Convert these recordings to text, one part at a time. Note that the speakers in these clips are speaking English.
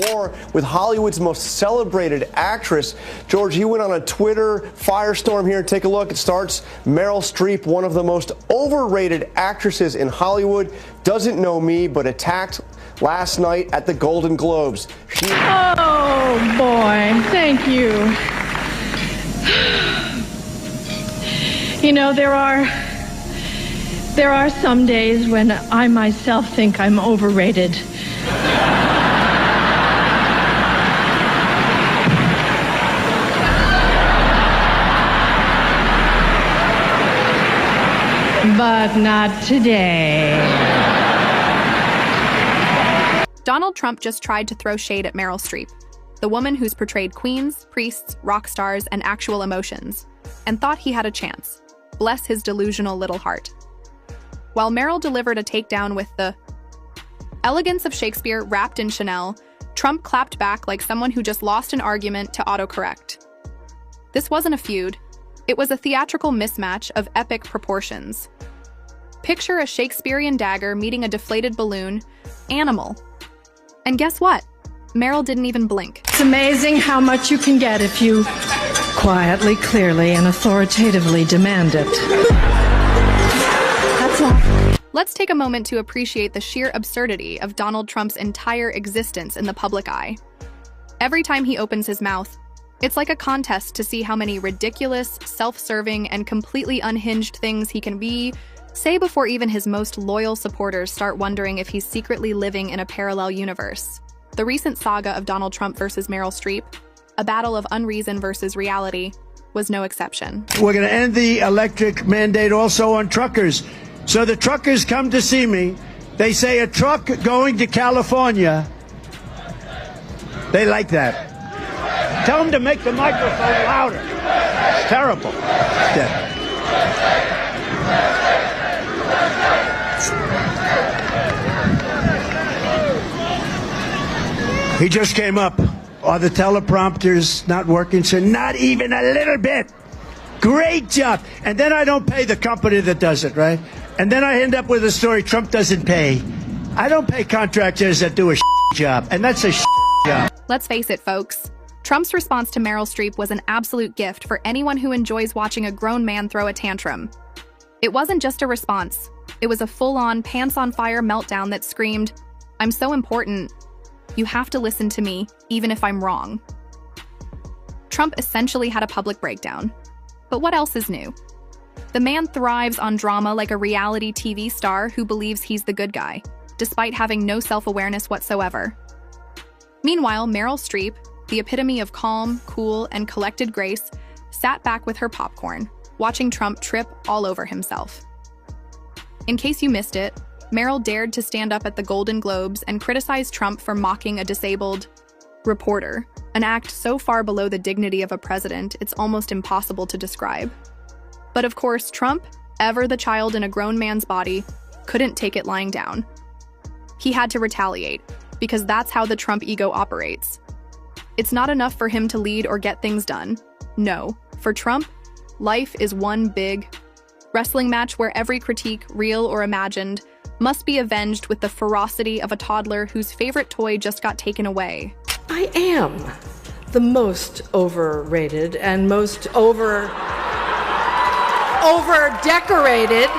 more with Hollywood's most celebrated actress. George, he went on a Twitter firestorm here. Take a look. It starts. Meryl Streep, one of the most overrated actresses in Hollywood, doesn't know me, but attacked last night at the Golden Globes. Oh, boy. Thank you. You know, there are some days when I myself think I'm overrated. But not today. Donald Trump just tried to throw shade at Meryl Streep, the woman who's portrayed queens, priests, rock stars, and actual emotions, and thought he had a chance. Bless his delusional little heart. While Meryl delivered a takedown with the elegance of Shakespeare wrapped in Chanel, Trump clapped back like someone who just lost an argument to autocorrect. This wasn't a feud. It was a theatrical mismatch of epic proportions. Picture a Shakespearean dagger meeting a deflated balloon, animal. And guess what? Meryl didn't even blink. It's amazing how much you can get if you quietly, clearly, and authoritatively demand it. That's all. Let's take a moment to appreciate the sheer absurdity of Donald Trump's entire existence in the public eye. Every time he opens his mouth, it's like a contest to see how many ridiculous, self-serving, and completely unhinged things he can say before even his most loyal supporters start wondering if he's secretly living in a parallel universe. The recent saga of Donald Trump versus Meryl Streep, a battle of unreason versus reality, was no exception. We're going to end the electric mandate also on truckers. So the truckers come to see me. They say a truck going to California. They like that. Tell them to make the microphone louder. It's terrible. Yeah. He just came up. Are the teleprompters not working? So not even a little bit. Great job. And then I don't pay the company that does it, right? And then I end up with a story Trump doesn't pay. I don't pay contractors that do a job. And that's a job. Let's face it, folks. Trump's response to Meryl Streep was an absolute gift for anyone who enjoys watching a grown man throw a tantrum. It wasn't just a response. It was a full-on, pants-on-fire meltdown that screamed, "I'm so important. You have to listen to me, even if I'm wrong." Trump essentially had a public breakdown. But what else is new? The man thrives on drama like a reality TV star who believes he's the good guy, despite having no self-awareness whatsoever. Meanwhile, Meryl Streep, the epitome of calm, cool, and collected grace, sat back with her popcorn, watching Trump trip all over himself. In case you missed it, Meryl dared to stand up at the Golden Globes and criticize Trump for mocking a disabled reporter, an act so far below the dignity of a president it's almost impossible to describe. But of course, Trump, ever the child in a grown man's body, couldn't take it lying down. He had to retaliate, because that's how the Trump ego operates. It's not enough for him to lead or get things done. No, for Trump, life is one big wrestling match where every critique, real or imagined, must be avenged with the ferocity of a toddler whose favorite toy just got taken away. I am the most overrated and most over-decorated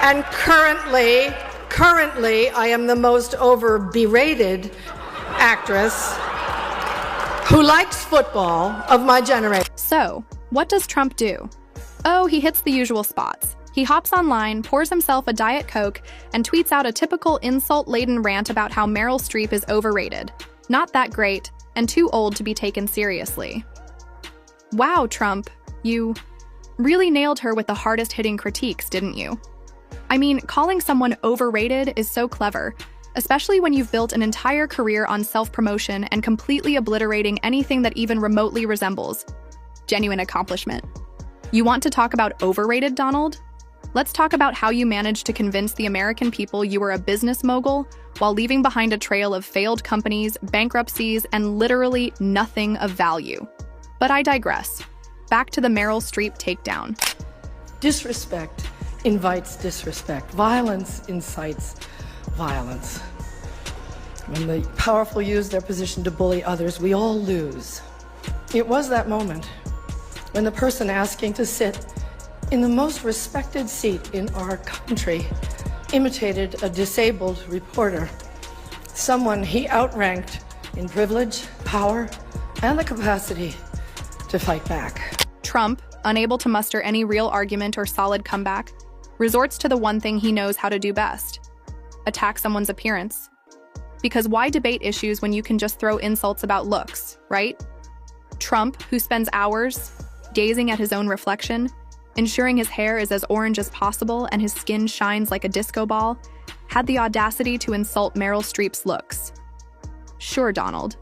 and currently I am the most over-berated actress who likes football of my generation. So, what does Trump do? Oh, he hits the usual spots. He hops online, pours himself a Diet Coke, and tweets out a typical insult-laden rant about how Meryl Streep is overrated, not that great, and too old to be taken seriously. Wow, Trump, you really nailed her with the hardest-hitting critiques, didn't you? I mean, calling someone overrated is so clever, especially when you've built an entire career on self-promotion and completely obliterating anything that even remotely resembles genuine accomplishment. You want to talk about overrated, Donald? Let's talk about how you managed to convince the American people you were a business mogul while leaving behind a trail of failed companies, bankruptcies, and literally nothing of value. But I digress. Back to the Meryl Streep takedown. Disrespect invites disrespect. Violence incites violence. When the powerful use their position to bully others, we all lose. It was that moment when the person asking to sit in the most respected seat in our country imitated a disabled reporter, someone he outranked in privilege, power, and the capacity to fight back. Trump, unable to muster any real argument or solid comeback, resorts to the one thing he knows how to do best: attack someone's appearance. Because why debate issues when you can just throw insults about looks, right? Trump, who spends hours gazing at his own reflection, ensuring his hair is as orange as possible and his skin shines like a disco ball, had the audacity to insult Meryl Streep's looks. Sure, Donald,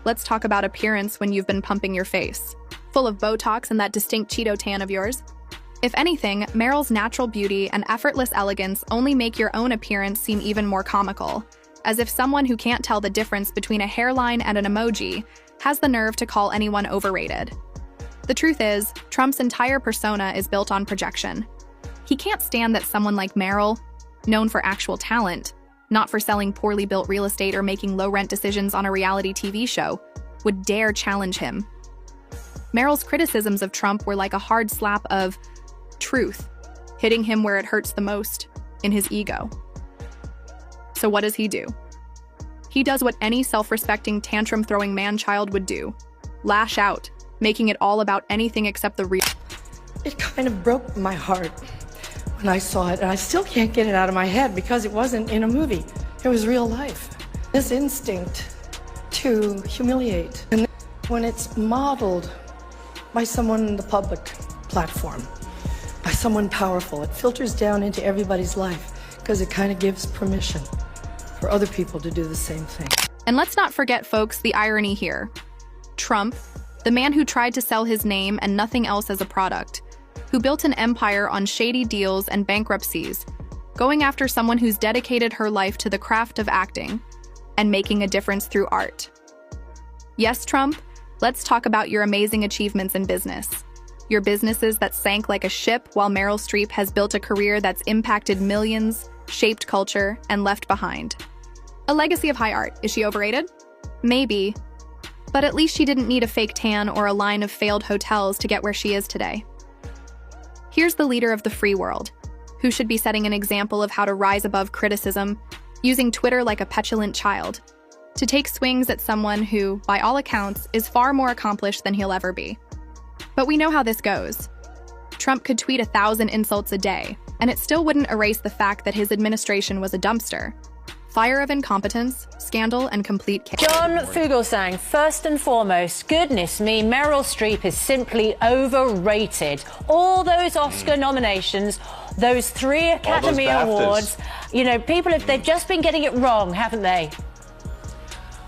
let's talk about appearance when you've been pumping your face, full of Botox and that distinct Cheeto tan of yours. If anything, Meryl's natural beauty and effortless elegance only make your own appearance seem even more comical, as if someone who can't tell the difference between a hairline and an emoji has the nerve to call anyone overrated. The truth is, Trump's entire persona is built on projection. He can't stand that someone like Meryl, known for actual talent, not for selling poorly built real estate or making low-rent decisions on a reality TV show, would dare challenge him. Meryl's criticisms of Trump were like a hard slap of truth, hitting him where it hurts the most, in his ego. So what does he do? He does what any self-respecting, tantrum-throwing man-child would do: lash out, making it all about anything except the real. It kind of broke my heart when I saw it, and I still can't get it out of my head because it wasn't in a movie. It was real life. This instinct to humiliate, and when it's modeled by someone in the public platform, by someone powerful, it filters down into everybody's life because it kind of gives permission for other people to do the same thing. And let's not forget, folks, the irony here. Trump, the man who tried to sell his name and nothing else as a product, who built an empire on shady deals and bankruptcies, going after someone who's dedicated her life to the craft of acting and making a difference through art. Yes, Trump, let's talk about your amazing achievements in business. Your businesses that sank like a ship, while Meryl Streep has built a career that's impacted millions, shaped culture, and left behind. A legacy of high art. Is she overrated? Maybe. But at least she didn't need a fake tan or a line of failed hotels to get where she is today. Here's the leader of the free world, who should be setting an example of how to rise above criticism, using Twitter like a petulant child, to take swings at someone who, by all accounts, is far more accomplished than he'll ever be. But we know how this goes. Trump could tweet 1,000 insults a day, and it still wouldn't erase the fact that his administration was a dumpster. Fire of incompetence, scandal, and complete chaos. John Fugelsang, first and foremost, goodness me, Meryl Streep is simply overrated. All those Oscar nominations, those 3 Academy Awards, you know, they've just been getting it wrong, haven't they?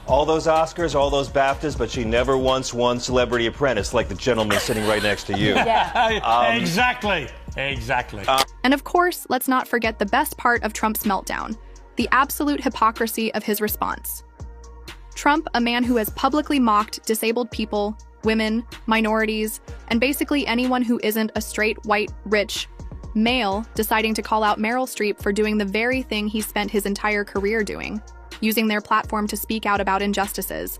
All those Oscars, all those BAFTAs, but she never once won Celebrity Apprentice like the gentleman sitting right next to you. Yeah. Exactly. And of course, let's not forget the best part of Trump's meltdown: the absolute hypocrisy of his response. Trump, a man who has publicly mocked disabled people, women, minorities, and basically anyone who isn't a straight, white, rich male, deciding to call out Meryl Streep for doing the very thing he spent his entire career doing, using their platform to speak out about injustices.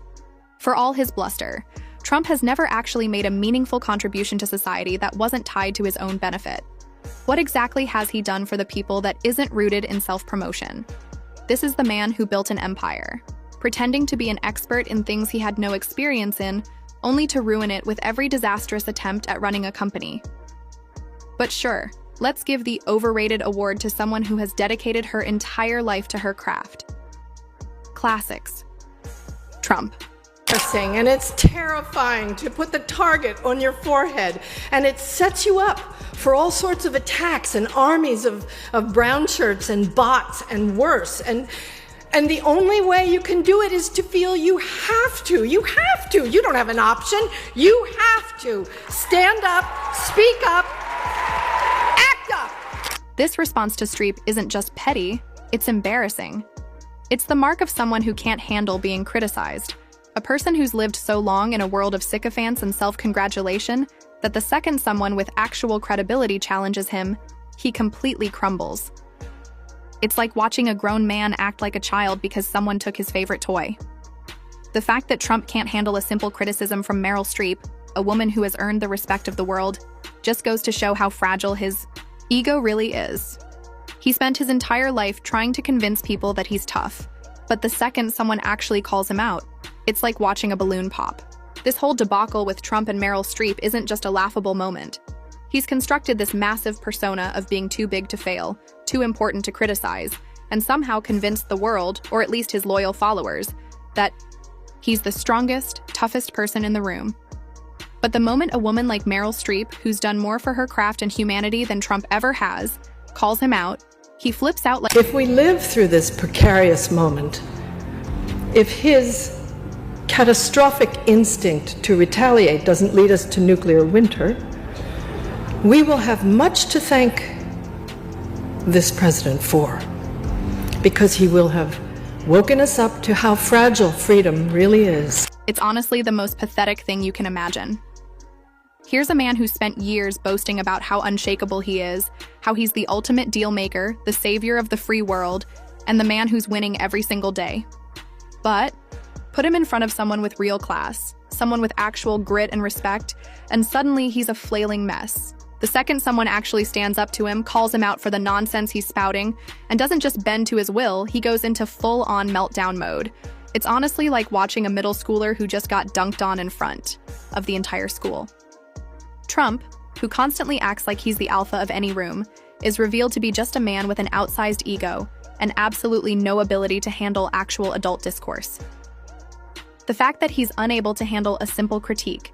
For all his bluster, Trump has never actually made a meaningful contribution to society that wasn't tied to his own benefit. What exactly has he done for the people that isn't rooted in self-promotion? This is the man who built an empire, pretending to be an expert in things he had no experience in, only to ruin it with every disastrous attempt at running a company. But sure, let's give the overrated award to someone who has dedicated her entire life to her craft. Classics. Trump. And it's terrifying to put the target on your forehead, and it sets you up for all sorts of attacks and armies of brown shirts and bots and worse. And the only way you can do it is to feel you have to. You have to. You don't have an option. You have to. Stand up, speak up, act up. This response to Streep isn't just petty, it's embarrassing. It's the mark of someone who can't handle being criticized. A person who's lived so long in a world of sycophants and self-congratulation that the second someone with actual credibility challenges him, he completely crumbles. It's like watching a grown man act like a child because someone took his favorite toy. The fact that Trump can't handle a simple criticism from Meryl Streep, a woman who has earned the respect of the world, just goes to show how fragile his ego really is. He spent his entire life trying to convince people that he's tough, but the second someone actually calls him out, it's like watching a balloon pop. This whole debacle with Trump and Meryl Streep isn't just a laughable moment. He's constructed this massive persona of being too big to fail, too important to criticize, and somehow convinced the world, or at least his loyal followers, that he's the strongest, toughest person in the room. But the moment a woman like Meryl Streep, who's done more for her craft and humanity than Trump ever has, calls him out, he flips out like— If we live through this precarious moment, if his catastrophic instinct to retaliate doesn't lead us to nuclear winter, we will have much to thank this president for, because he will have woken us up to how fragile freedom really is. It's honestly the most pathetic thing you can imagine. Here's a man who spent years boasting about how unshakable he is, how he's the ultimate deal maker, the savior of the free world, and the man who's winning every single day. But put him in front of someone with real class, someone with actual grit and respect, and suddenly he's a flailing mess. The second someone actually stands up to him, calls him out for the nonsense he's spouting, and doesn't just bend to his will, he goes into full-on meltdown mode. It's honestly like watching a middle schooler who just got dunked on in front of the entire school. Trump, who constantly acts like he's the alpha of any room, is revealed to be just a man with an outsized ego and absolutely no ability to handle actual adult discourse. The fact that he's unable to handle a simple critique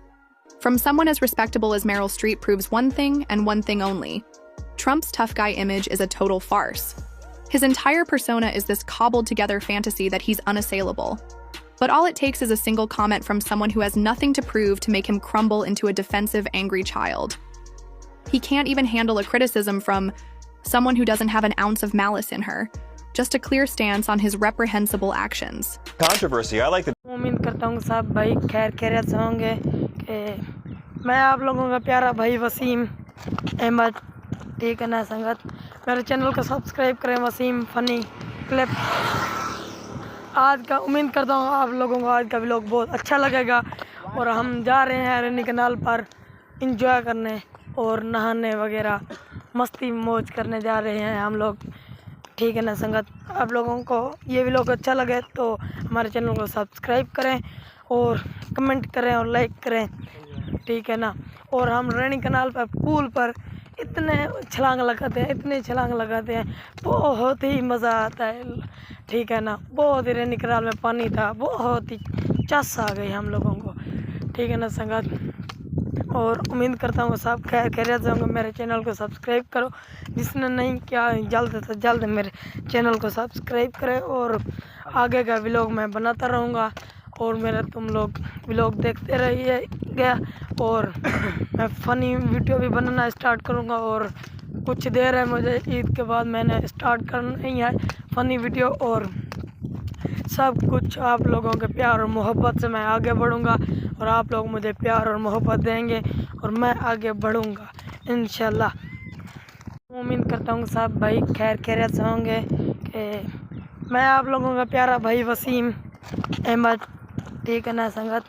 from someone as respectable as Meryl Streep proves one thing and one thing only. Trump's tough guy image is a total farce. His entire persona is this cobbled-together fantasy that he's unassailable. But all it takes is a single comment from someone who has nothing to prove to make him crumble into a defensive, angry child. He can't even handle a criticism from someone who doesn't have an ounce of malice in her, just a clear stance on his reprehensible actions. Controversy. I like the उम्मीद करता हूँ सब भाई खैर खैरियत से होंगे कि मैं आप लोगों का प्यारा भाई वसीम अहमद, ठीक है ना संगत, मेरे चैनल को सब्सक्राइब करें, वसीम फ़नी क्लिप। आज का उम्मीद करता हूँ आप लोगों को आज का व्लॉग बहुत अच्छा लगेगा और हम जा रहे हैं रनी कनाल पर इंजॉय करने और नहाने वगैरह मस्ती मौज करने जा रहे हैं हम लोग, ठीक है ना संगत। आप लोगों को ये व्लॉग अच्छा लगे तो हमारे चैनल को सब्सक्राइब करें और कमेंट करें और लाइक करें, ठीक है ना। और हम रनी कनाल पर पूल पर इतने छलांग लगाते हैं, इतने छलांग लगाते हैं, बहुत ही मज़ा आता है, ठीक है ना। बहुत ही रनी कनाल में पानी था, बहुत ही चस आ गई हम लोगों को, ठीक है ना संगत। और उम्मीद करता हूँ सब खैर खैरियत से होंगे। मेरे चैनल को सब्सक्राइब करो, जिसने नहीं किया जल्द से जल्द मेरे चैनल को सब्सक्राइब करें और आगे का व्लॉग मैं बनाता रहूँगा और मेरा तुम लोग व्लॉग देखते रहिएगा और मैं फ़नी वीडियो भी बनाना स्टार्ट करूँगा। और कुछ देर है मुझे ईद के बाद मैंने स्टार्ट करना ही है फ़नी वीडियो और सब कुछ आप लोगों के प्यार और मोहब्बत से मैं आगे बढ़ूँगा और आप लोग मुझे प्यार और मोहब्बत देंगे और मैं आगे बढ़ूँगा इंशाल्लाह। उम्मीद करता हूँ सब भाई खैर खैरियत से होंगे कि मैं आप लोगों का प्यारा भाई वसीम अहमद, ठीक है ना संगत,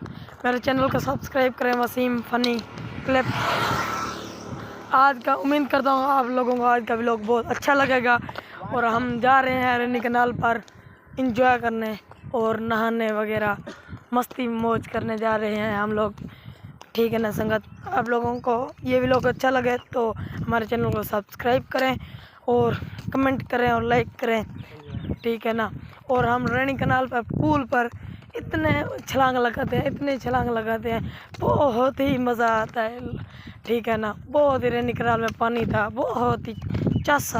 मेरे चैनल को सब्सक्राइब करें, वसीम फ़नी क्लिप। आज का उम्मीद करता हूँ आप लोगों को आज का व्लॉग बहुत अच्छा लगेगा और हम जा रहे हैं रनी कनाल पर इंजॉय करने और नहाने वगैरह मस्ती मौज करने जा रहे हैं हम लोग, ठीक है ना संगत। आप लोगों को ये व्लॉग अच्छा लगे तो हमारे चैनल को सब्सक्राइब करें और कमेंट करें और लाइक करें, ठीक है ना। और हम रनी कनाल पर पूल पर इतने छलांग लगाते हैं, इतने छलांग लगाते हैं, बहुत ही मज़ा आता है, ठीक है ना। बहुत ही रनी कनाल में पानी था, बहुत ही चस